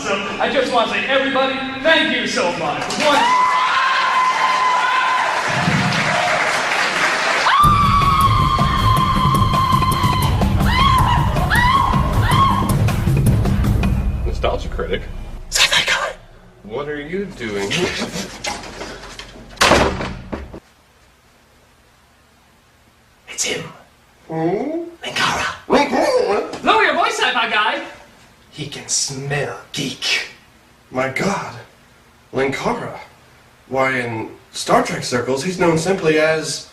awesome. I just want to say, everybody, thank you so much. Wonderful. Nostalgia Critic. Sci-fi guy. What are you doing? It's him. Who? Linkara. Lower your voice, sci-fi guy. He can smell geek. My God. Linkara. Why, in Star Trek circles, he's known simply as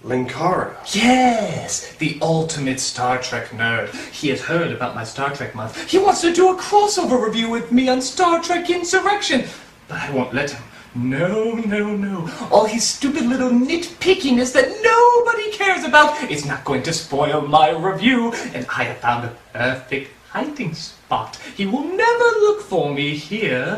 Linkara. Yes, the ultimate Star Trek nerd. He has heard about my Star Trek month. He wants to do a crossover review with me on Star Trek Insurrection. But I won't let him. No, no, no. All his stupid little nitpickiness that nobody cares about is not going to spoil my review. And I have found a perfect hiding spot. He will never look for me here.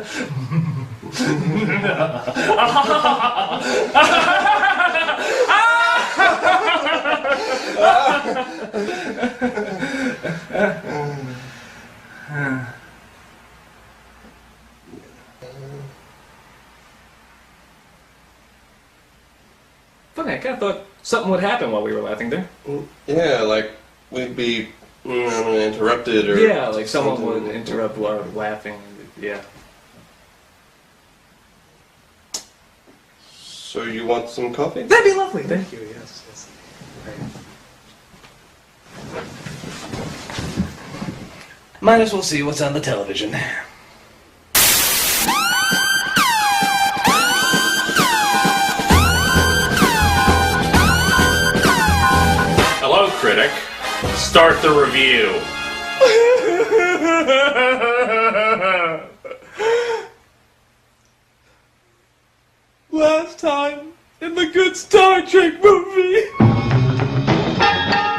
Funny, I kind of thought something would happen while we were laughing there. Yeah, like we'd be interrupted or... Yeah, like someone would interrupt while we're laughing. Yeah. So you want some coffee? That'd be lovely, thank you, yes. Yes. Right. Might as well see what's on the television. Hello, Critic. Start the review. Last time in the good Star Trek movie.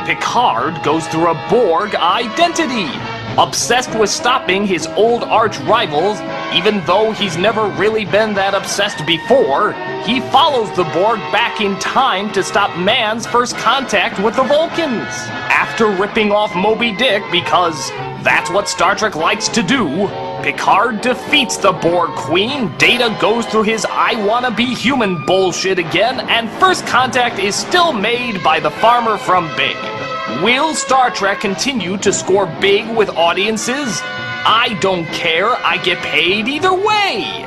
Picard goes through a Borg identity. Obsessed with stopping his old arch rivals, even though he's never really been that obsessed before, he follows the Borg back in time to stop man's first contact with the Vulcans. After ripping off Moby Dick because that's what Star Trek likes to do, Picard defeats the Borg Queen, Data goes through his I wanna be human bullshit again, and first contact is still made by the farmer from Big. Will Star Trek continue to score big with audiences? I don't care, I get paid either way!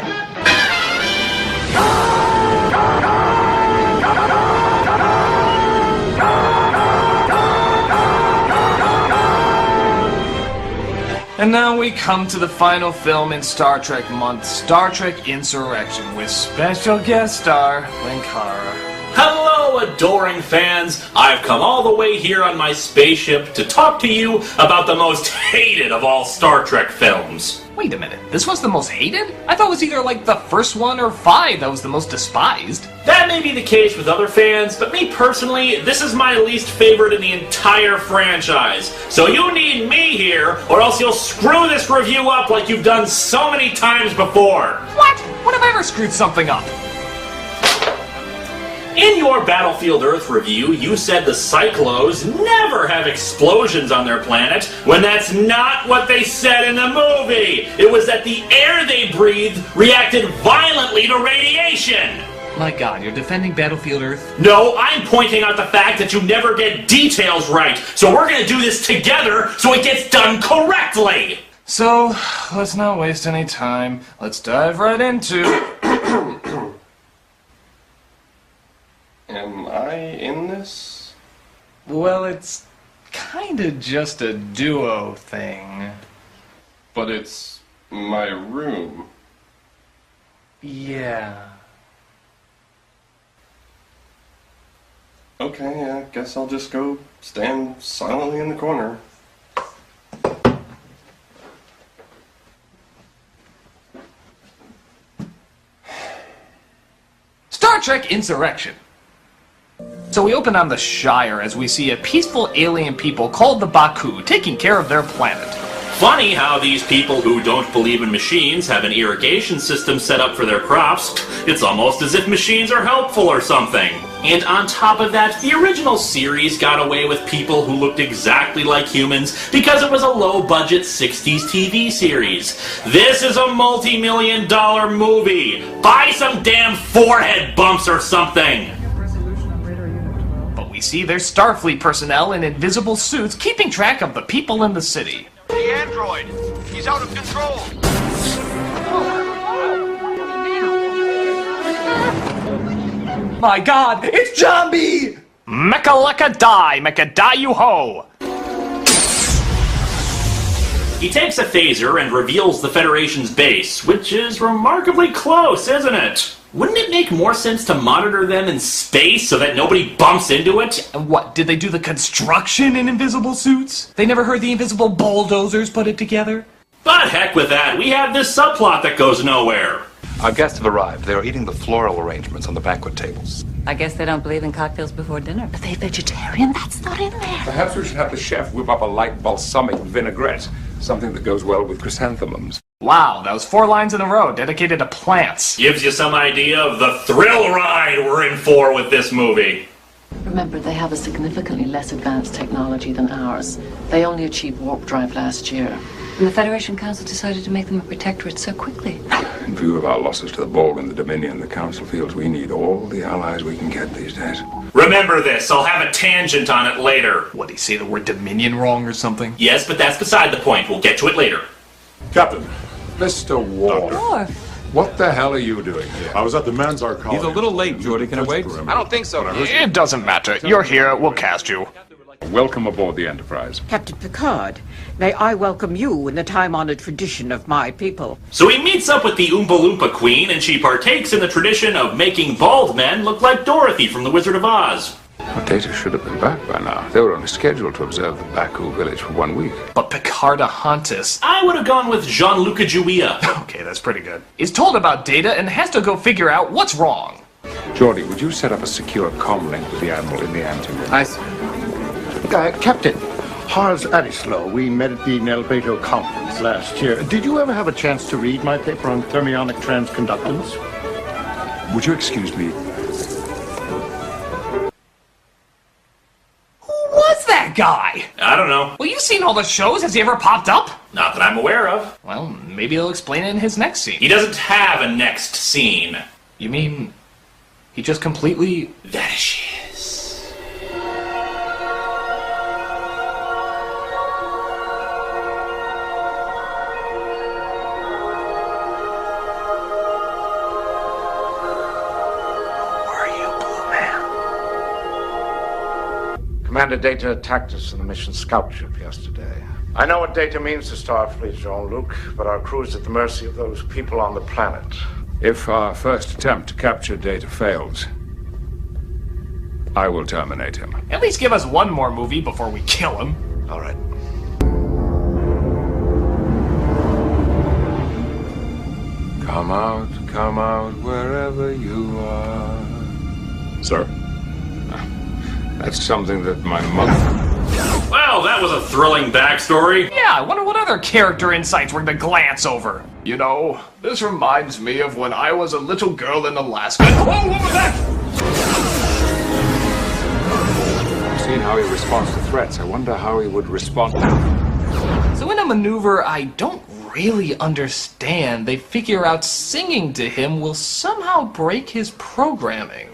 And now we come to the final film in Star Trek month, Star Trek Insurrection, with special guest star Linkara. Hello, adoring fans. I've come all the way here on my spaceship to talk to you about the most hated of all Star Trek films. Wait a minute, this was the most hated? I thought it was either like the first one or 5 that was the most despised. That may be the case with other fans, but me personally, this is my least favorite in the entire franchise. So you need me here, or else you'll screw this review up like you've done so many times before. What? When have I ever screwed something up? In your Battlefield Earth review, you said the Cyclos never have explosions on their planet, when that's not what they said in the movie. It was that the air they breathed reacted violently to radiation. My God, you're defending Battlefield Earth? No, I'm pointing out the fact that you never get details right. So we're gonna do this together so it gets done correctly. So, let's not waste any time. Let's dive right into... Am I in this? Well, it's kinda just a duo thing. But it's my room. Yeah. Okay, I guess I'll just go stand silently in the corner. Star Trek Insurrection. So we open on the Shire as we see a peaceful alien people called the Baku taking care of their planet. Funny how these people who don't believe in machines have an irrigation system set up for their crops. It's almost as if machines are helpful or something. And on top of that, the original series got away with people who looked exactly like humans because it was a low-budget 60s TV series. This is a multi-million-dollar movie. Buy some damn forehead bumps or something. But we see there's Starfleet personnel in invisible suits keeping track of the people in the city. The android! He's out of control! My God, it's Zombie! Mecha-lecca die, mecha-die you ho! He takes a phaser and reveals the Federation's base, which is remarkably close, isn't it? Wouldn't it make more sense to monitor them in space so that nobody bumps into it? And what, did they do the construction in invisible suits? They never heard the invisible bulldozers put it together? But heck with that, we have this subplot that goes nowhere. Our guests have arrived. They are eating the floral arrangements on the banquet tables. I guess they don't believe in cocktails before dinner. Are they vegetarian? That's not in there. Perhaps we should have the chef whip up a light balsamic vinaigrette, something that goes well with chrysanthemums. Wow, that was 4 lines in a row dedicated to plants. Gives you some idea of the thrill ride we're in for with this movie. Remember, they have a significantly less advanced technology than ours. They only achieved warp drive last year. And the Federation Council decided to make them a protectorate so quickly. In view of our losses to the Borg and the Dominion, the Council feels we need all the allies we can get these days. Remember this, I'll have a tangent on it later. What, did he say the word Dominion wrong or something? Yes, but that's beside the point. We'll get to it later. Captain, Mr. Worf. Worf. What the hell are you doing here? I was at the Manzar College. He's a little late, Geordie. Can I wait? I don't think so. It doesn't matter. You're here, we'll cast you. Welcome aboard the Enterprise. Captain Picard, may I welcome you in the time-honored tradition of my people. So he meets up with the Oompa Loompa Queen, and she partakes in the tradition of making bald men look like Dorothy from The Wizard of Oz. Well, Data should have been back by now. They were only scheduled to observe the Baku village for 1 week. But Picardahontas, I would have gone with Gianluca Giulia. okay, that's pretty good, is told about Data and has to go figure out what's wrong. Geordie, would you set up a secure comm link with the Admiral in the anteroom? I see. Captain, Hans Adislo, we met at the Nel Beto conference last year. Did you ever have a chance to read my paper on thermionic transconductance? Would you excuse me? Who was that guy? I don't know. Well, you've seen all the shows. Has he ever popped up? Not that I'm aware of. Well, maybe he'll explain it in his next scene. He doesn't have a next scene. You mean he just completely Vanishes. Commander Data attacked us in the mission scout ship yesterday. I know what Data means to Starfleet, Jean-Luc, but our crew is at the mercy of those people on the planet. If our first attempt to capture Data fails, I will terminate him. At least give us one more movie before we kill him. All right. Come out, wherever you are. Sir? That's something that my mother... Well, that was a thrilling backstory. Yeah, I wonder what other character insights we're gonna glance over. You know, this reminds me of when I was a little girl in Alaska. Oh, what was that? I've seen how he responds to threats. I wonder how he would respond. So in a maneuver I don't really understand, they figure out singing to him will somehow break his programming.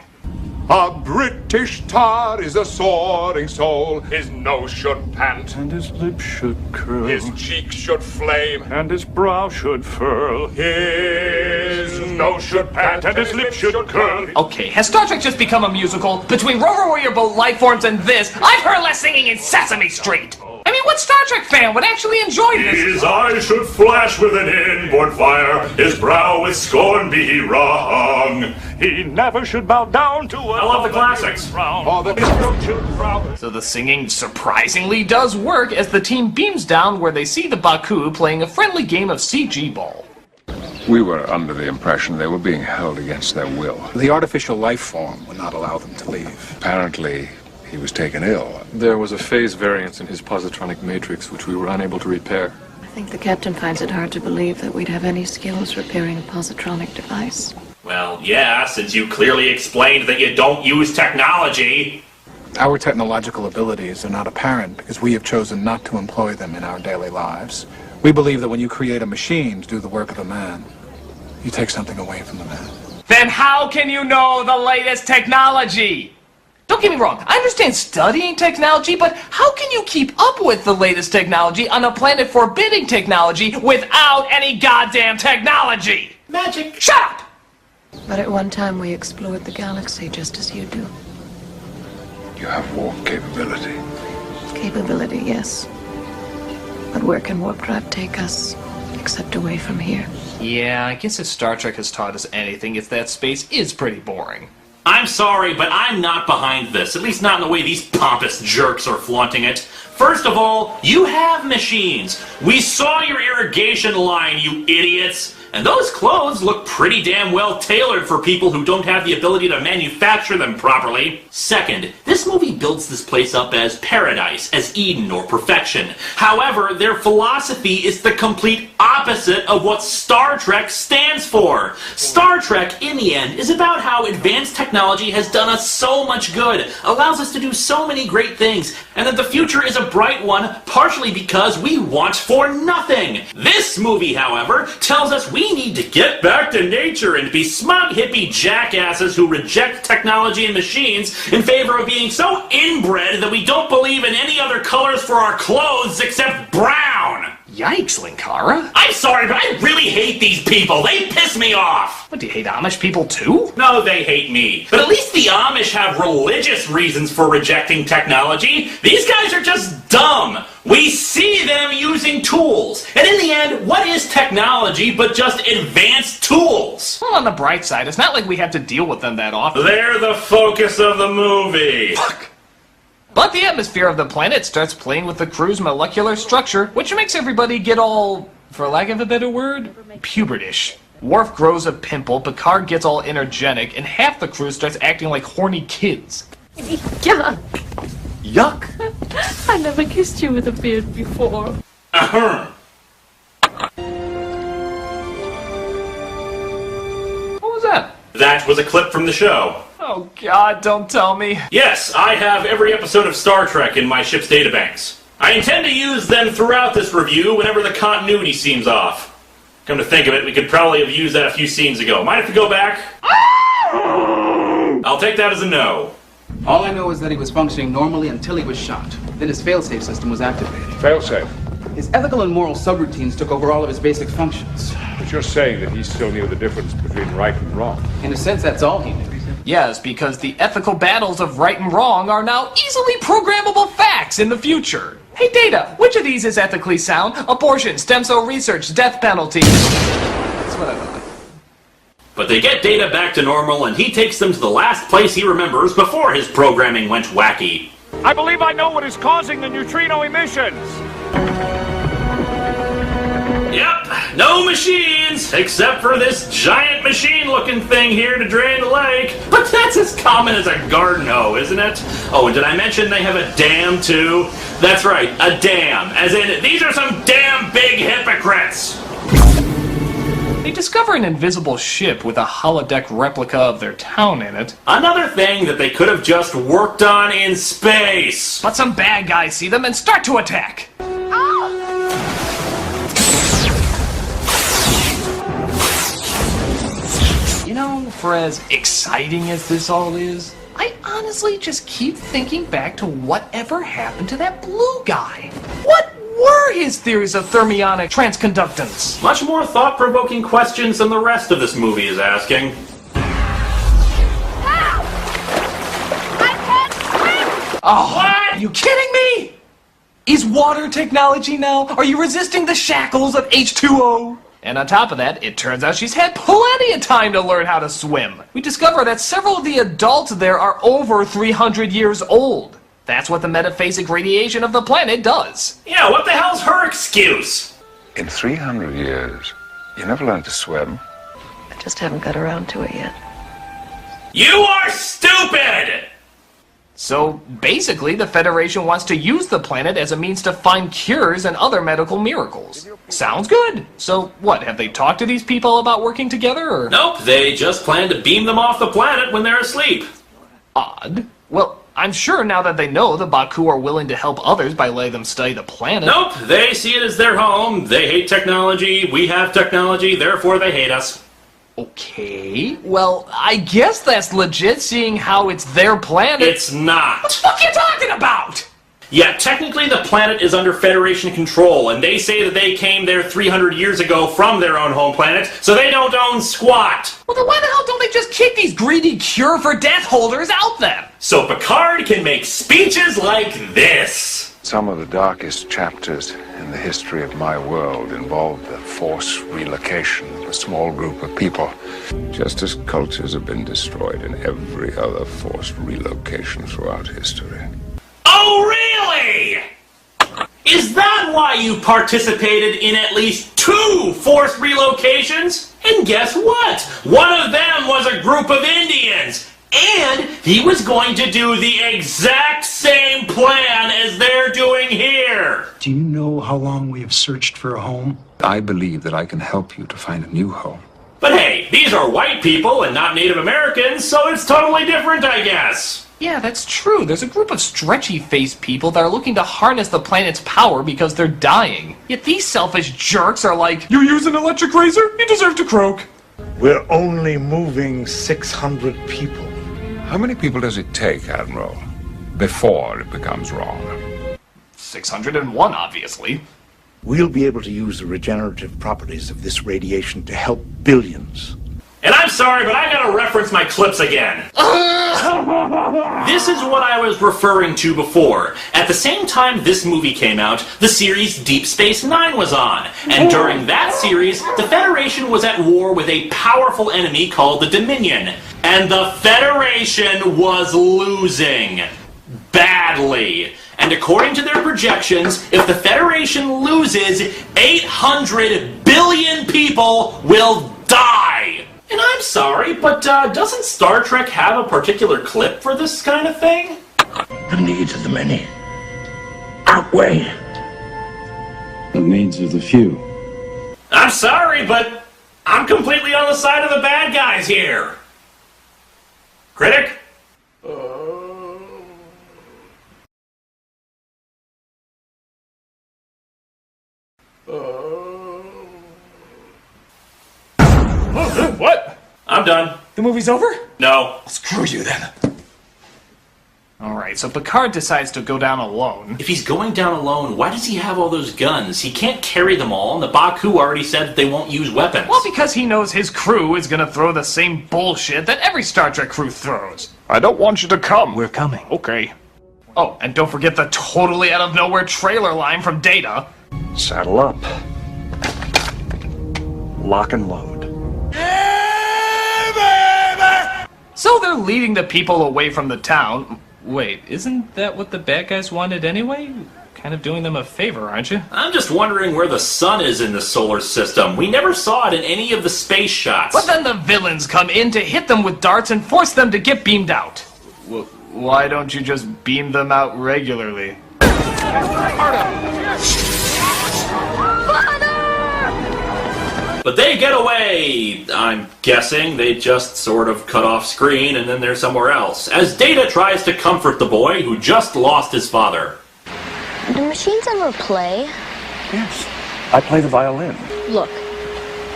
A British tar is a soaring soul. His nose should pant, And his lips should curl. his cheek should flame, And his brow should furl. his nose should pant, and his lips should curl. Okay, has Star Trek just become a musical? Between Rover Warrior Boat Lifeforms and this, I've heard less singing in Sesame Street! I mean, what Star Trek fan would actually enjoy this? His eyes should flash with an inborn fire, his brow with scorn be wrung. He never should bow down to I love the classics. Or that his throat should frown. So the singing surprisingly does work as the team beams down where they see the Baku playing a friendly game of CG ball. We were under the impression they were being held against their will. The artificial life form would not allow them to leave. Apparently, he was taken ill. There was a phase variance in his positronic matrix which we were unable to repair. I think the captain finds it hard to believe that we'd have any skills repairing a positronic device. Well, yeah, since you clearly explained that you don't use technology. Our technological abilities are not apparent because we have chosen not to employ them in our daily lives. We believe that when you create a machine to do the work of a man, you take something away from the man. Then how can you know the latest technology? Don't get me wrong, I understand studying technology, but how can you keep up with the latest technology on a planet forbidding technology without any goddamn technology? Magic. Shut up! But at one time we explored the galaxy just as you do. You have warp capability. Capability, yes. But where can warp drive take us, except away from here? Yeah, I guess if Star Trek has taught us anything, it's that space is pretty boring. I'm sorry, but I'm not behind this, at least not in the way these pompous jerks are flaunting it. First of all, you have machines. We saw your irrigation line, you idiots. And those clothes look pretty damn well tailored for people who don't have the ability to manufacture them properly. Second, this movie builds this place up as paradise, as Eden or perfection. However, their philosophy is the complete opposite of what Star Trek stands for. Star Trek, in the end, is about how advanced technology has done us so much good, allows us to do so many great things, and that the future is a bright one, partially because we want for nothing. This movie, however, tells us we need to get back to nature and be smug hippie jackasses who reject technology and machines in favor of being so inbred that we don't believe in any other colors for our clothes except brown. Yikes, Linkara. I'm sorry, but I really hate these people. They piss me off. What, do you hate Amish people too? No, they hate me. But at least the Amish have religious reasons for rejecting technology. These guys are just dumb. We see them using tools. And in the end, what is technology but just advanced tools? Well, on the bright side, it's not like we have to deal with them that often. They're the focus of the movie. Fuck. But the atmosphere of the planet starts playing with the crew's molecular structure, which makes everybody get all, for lack of a better word, pubertish. Worf grows a pimple, Picard gets all energetic, and half the crew starts acting like horny kids. Yuck! Yuck! I never kissed you with a beard before. What was that? That was a clip from the show. Oh God, don't tell me. Yes, I have every episode of Star Trek in my ship's databanks. I intend to use them throughout this review whenever the continuity seems off. Come to think of it, we could probably have used that a few scenes ago. Might have to go back? I'll take that as a no. All I know is that he was functioning normally until he was shot. Then his failsafe system was activated. Failsafe? His ethical and moral subroutines took over all of his basic functions. But you're saying that he still knew the difference between right and wrong. In a sense, that's all he knew. Yes, because the ethical battles of right and wrong are now easily programmable facts in the future. Hey Data, which of these is ethically sound? Abortion, stem cell research, death penalty. That's what I thought. But they get Data back to normal, and he takes them to the last place he remembers before his programming went wacky. I believe I know what is causing the neutrino emissions. Yep, no machines, except for this giant machine-looking thing here to drain the lake. But that's as common as a garden hoe, isn't it? Oh, and did I mention they have a dam, too? That's right, a dam. As in, these are some damn big hypocrites. They discover an invisible ship with a holodeck replica of their town in it. Another thing that they could have just worked on in space. But some bad guys see them and start to attack. You know, for as exciting as this all is, I honestly just keep thinking back to whatever happened to that blue guy. What were his theories of thermionic transconductance? Much more thought-provoking questions than the rest of this movie is asking. Oh, what? Are you kidding me? Is water technology now? Are you resisting the shackles of H2O? And on top of that, it turns out she's had plenty of time to learn how to swim. We discover that several of the adults there are over 300 years old. That's what the metaphasic radiation of the planet does. Yeah, what the hell's her excuse? In 300 years, you never learned to swim. I just haven't got around to it yet. You are stupid! So basically, the Federation wants to use the planet as a means to find cures and other medical miracles. Sounds good. So what, have they talked to these people about working together, or? Nope, they just plan to beam them off the planet when they're asleep. Odd. Well, I'm sure now that they know the Baku are willing to help others by letting them study the planet. Nope, they see it as their home. They hate technology, we have technology, therefore they hate us. Okay, well, I guess that's legit, seeing how it's their planet. It's not. What the fuck are you talking about? Yeah, technically the planet is under Federation control, and they say that they came there 300 years ago from their own home planet, so they don't own squat. Well, then why the hell don't they just kick these greedy cure for death holders out then? So Picard can make speeches like this. Some of the darkest chapters in the history of my world involve the forced relocation of a small group of people. Just as cultures have been destroyed in every other forced relocation throughout history. Oh, really? Is that why you participated in at least 2 forced relocations? And guess what? One of them was a group of Indians. And he was going to do the exact same plan as they're doing here. Do you know how long we have searched for a home? I believe that I can help you to find a new home. But hey, these are white people and not Native Americans, so it's totally different, I guess. Yeah, that's true. There's a group of stretchy-faced people that are looking to harness the planet's power because they're dying. Yet these selfish jerks are like, You use an electric razor? You deserve to croak. We're only moving 600 people. How many people does it take, Admiral, before it becomes wrong? 601, obviously. We'll be able to use the regenerative properties of this radiation to help billions. And I'm sorry, but I gotta reference my clips again. This is what I was referring to before. At the same time this movie came out, the series Deep Space Nine was on. And during that series, the Federation was at war with a powerful enemy called the Dominion. And the Federation was losing. Badly. And according to their projections, if the Federation loses, 800 billion people will die. And I'm sorry, but doesn't Star Trek have a particular clip for this kind of thing? The needs of the many outweigh the needs of the few. I'm sorry, but I'm completely on the side of the bad guys here. Critic? What? I'm done. The movie's over? No. Screw you then. Alright, so Picard decides to go down alone. If he's going down alone, why does he have all those guns? He can't carry them all, and the Baku already said that they won't use weapons. Well, because he knows his crew is gonna throw the same bullshit that every Star Trek crew throws. I don't want you to come. We're coming. Okay. Oh, and don't forget the totally out of nowhere trailer line from Data. Saddle up. Lock and load. So they're leading the people away from the town. Wait, isn't that what the bad guys wanted anyway? Kind of doing them a favor, aren't you? I'm just wondering where the sun is in the solar system. We never saw it in any of the space shots. But then the villains come in to hit them with darts and force them to get beamed out. Well, why don't you just beam them out regularly? But they get away! I'm guessing they just sort of cut off screen and then they're somewhere else, as Data tries to comfort the boy who just lost his father. Do machines ever play? Yes. I play the violin. Look,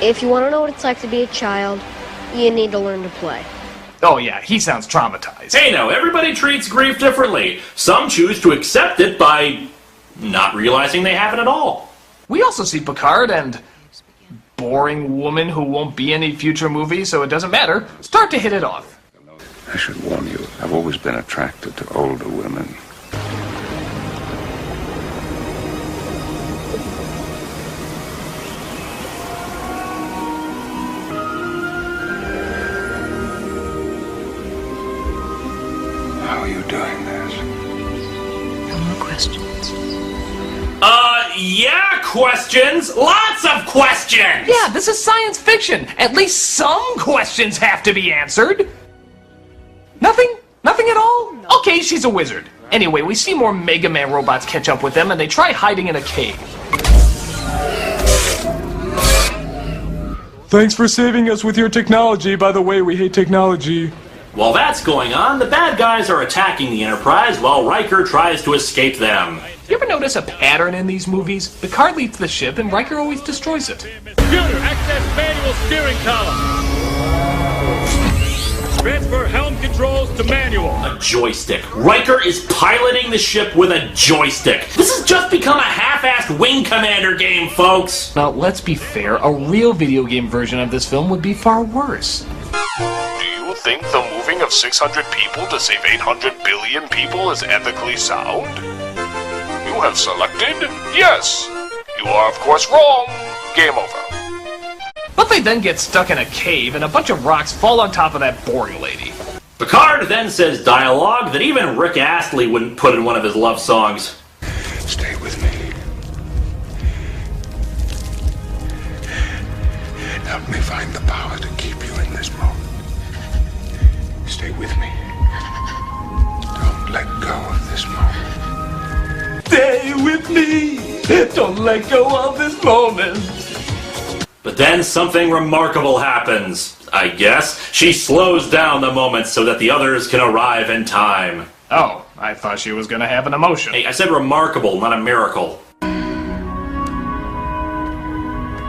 if you want to know what it's like to be a child, you need to learn to play. Oh yeah, he sounds traumatized. Hey now, everybody treats grief differently. Some choose to accept it by not realizing they have it at all. We also see Picard and boring woman who won't be in any future movie, so it doesn't matter, start to hit it off. I should warn you, I've always been attracted to older women. How are you doing this? No more questions. Yeah, questions! Lots of questions! Yeah, this is science fiction. At least some questions have to be answered. Nothing? Nothing at all? Okay, she's a wizard. Anyway, we see more Mega Man robots catch up with them, and they try hiding in a cave. Thanks for saving us with your technology. By the way, we hate technology. While that's going on, the bad guys are attacking the Enterprise while Riker tries to escape them. You ever notice a pattern in these movies? Picard leads the ship, and Riker always destroys it. Computer, access manual steering column. Transfer helm controls to manual. A joystick. Riker is piloting the ship with a joystick. This has just become a half-assed Wing Commander game, folks. Now, let's be fair. A real video game version of this film would be far worse. Do you think the moving of 600 people to save 800 billion people is ethically sound? You have selected yes. You are, of course, wrong. Game over. But they then get stuck in a cave, and a bunch of rocks fall on top of that boring lady. Picard then says dialogue that even Rick Astley wouldn't put in one of his love songs. Stay with me. Help me find the power to keep you in this moment. Stay with me. Don't let go of this moment. Stay with me. Don't let go of this moment. But then something remarkable happens, I guess. She slows down the moment so that the others can arrive in time. Oh, I thought she was gonna have an emotion. Hey, I said remarkable, not a miracle.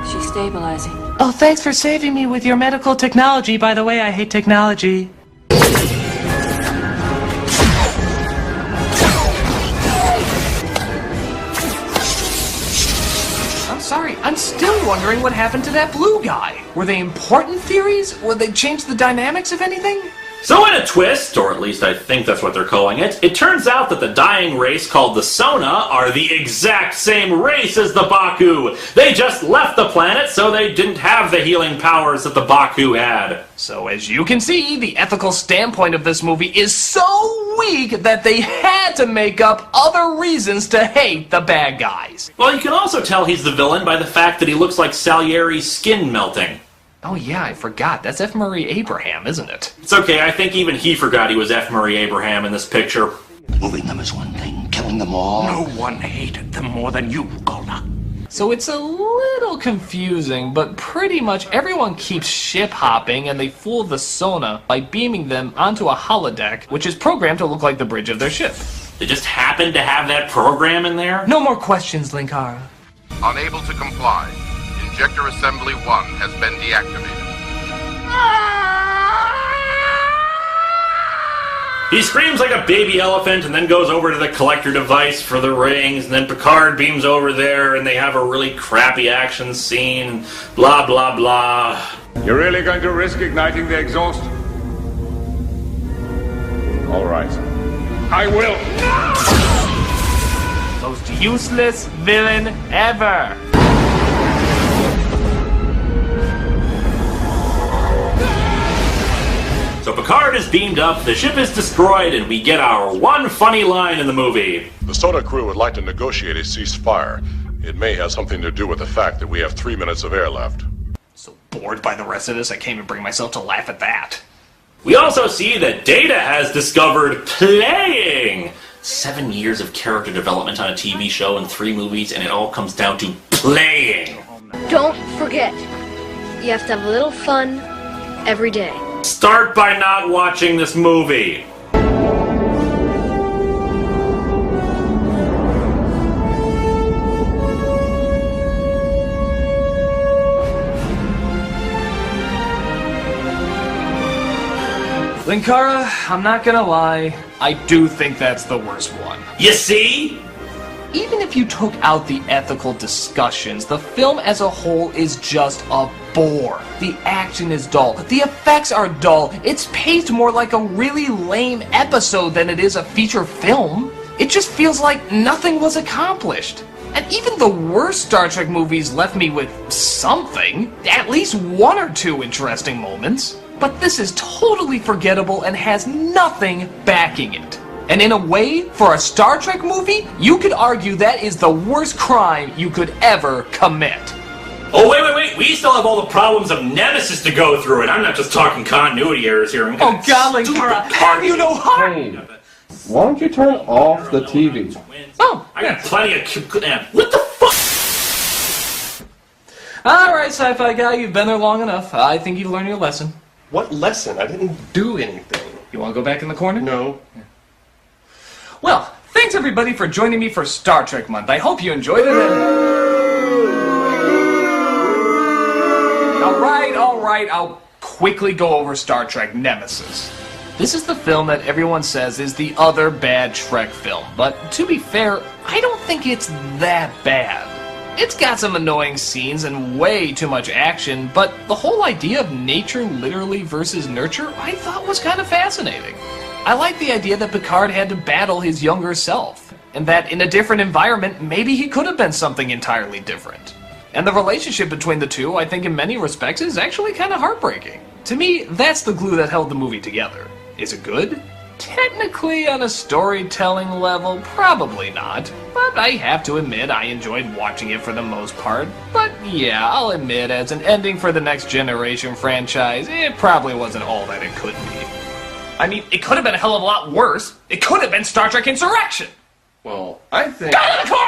She's stabilizing. Oh, thanks for saving me with your medical technology. By the way, I hate technology. Sorry, I'm still wondering what happened to that blue guy. Were they important theories? Would they change the dynamics of anything? So in a twist, or at least I think that's what they're calling it, it turns out that the dying race called the Sona are the exact same race as the Baku. They just left the planet so they didn't have the healing powers that the Baku had. So as you can see, the ethical standpoint of this movie is so weak that they had to make up other reasons to hate the bad guys. Well, you can also tell he's the villain by the fact that he looks like Salieri's skin melting. Oh yeah, I forgot. That's F. Murray Abraham, isn't it? It's okay, I think even he forgot he was F. Murray Abraham in this picture. Moving them is one thing, killing them all. No one hated them more than you, Golda. So it's a little confusing, but pretty much everyone keeps ship hopping and they fool the Sona by beaming them onto a holodeck, which is programmed to look like the bridge of their ship. They just happened to have that program in there? No more questions, Linkara. Unable to comply. Injector Assembly 1 has been deactivated. He screams like a baby elephant and then goes over to the collector device for the rings, and then Picard beams over there and they have a really crappy action scene, blah blah blah. You're really going to risk igniting the exhaust? All right. I will. Most useless villain ever. So Picard is beamed up, the ship is destroyed, and we get our one funny line in the movie. The Sona crew would like to negotiate a ceasefire. It may have something to do with the fact that we have 3 minutes of air left. So bored by the rest of this, I can't even bring myself to laugh at that. We also see that Data has discovered playing. 7 years of character development on a TV show and 3 movies, and it all comes down to playing. Don't forget, you have to have a little fun every day. Start by not watching this movie. Linkara, I'm not gonna lie, I do think that's the worst one. You see? Even if you took out the ethical discussions, the film as a whole is just a bore. The action is dull. The effects are dull. It's paced more like a really lame episode than it is a feature film. It just feels like nothing was accomplished. And even the worst Star Trek movies left me with something. At least 1 or 2 interesting moments. But this is totally forgettable and has nothing backing it. And in a way, for a Star Trek movie, you could argue that is the worst crime you could ever commit. Oh, wait. We still have all the problems of Nemesis to go through, and I'm not just talking continuity errors here. Oh, God, Linkara, have you no heart? Why don't you turn off the TV? Oh, I got plenty of... What the fuck? Alright, sci-fi guy, you've been there long enough. I think you've learned your lesson. What lesson? I didn't do anything. You want to go back in the corner? No. Well, thanks everybody for joining me for Star Trek Month. I hope you enjoyed it. Alright, I'll quickly go over Star Trek Nemesis. This is the film that everyone says is the other bad Trek film, but to be fair, I don't think it's that bad. It's got some annoying scenes and way too much action, but the whole idea of nature literally versus nurture I thought was kind of fascinating. I like the idea that Picard had to battle his younger self, and that in a different environment, maybe he could have been something entirely different. And the relationship between the two, I think in many respects, is actually kind of heartbreaking. To me, that's the glue that held the movie together. Is it good? Technically, on a storytelling level, probably not. But I have to admit, I enjoyed watching it for the most part. But yeah, I'll admit, as an ending for the Next Generation franchise, it probably wasn't all that it could be. I mean, it could have been a hell of a lot worse. It could have been Star Trek Insurrection! Well, I think... Go to the corner!